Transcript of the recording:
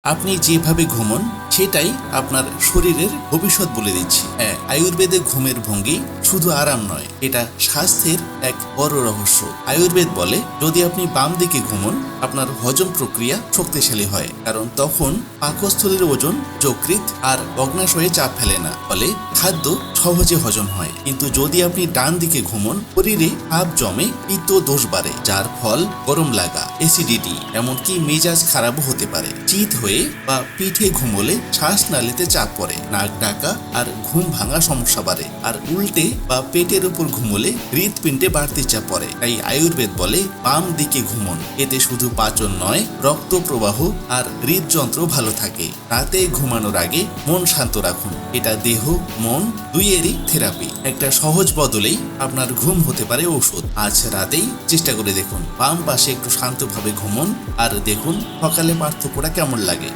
আপনি যেভাবে ঘুমন সেটাই আপনার শরীরের ভবিষ্যৎ বলে দিচ্ছে। হ্যাঁ, আয়ুর্বেদে ঘুমের ভঙ্গি শুধু আরাম নয়, এটা স্বাস্থ্যের এক বড় রহস্য। আয়ুর্বেদ বলে যদি আপনি বাম দিকে ঘুমন আপনার হজম প্রক্রিয়া শক্তিশালী হয়, কারণ তখন পাকস্থলীর ওজন যকৃৎ আর অগ্নাশয়ে চাপ ফেলে না, ফলে খাদ্য সহজে হজম হয়। কিন্তু যদি আপনি ডান দিকে ঘুমন শরীরে চাপ জমে, পিত্ত দোষ বাড়ে, যার ফল গরম লাগা, অ্যাসিডিটি, এমনকি মেজাজ খারাপও হতে পারে। চিত হয়ে বা পিঠে ঘুমোলে শ্বাসনালীতে চাপ পড়ে, নাক ডাকা আর ঘুম ভাঙা সমস্যা বাড়ে। আর উল্টে বা পেটের উপর ঘুমোলে হৃৎপিণ্ডে বাড়তি চাপ পড়ে। তাই আয়ুর্বেদ বলে বাম দিকে ঘুমন, এতে শুধু পাচন নয়, রক্ত প্রবাহ আর হৃদযন্ত্র ভালো থাকে। রাতে ঘুমানোর আগে মন শান্ত রাখুন, এটা দেহ মন দুইয়েরই থেরাপি। একটা সহজ বদলেই আপনার ঘুম হতে পারে ঔষধ। আজ রাতেই চেষ্টা করে দেখুন, বাম পাশে একটু শান্তভাবে ঘুমন আর দেখুন সকালে পার্থক্যটা কেমন লাগে।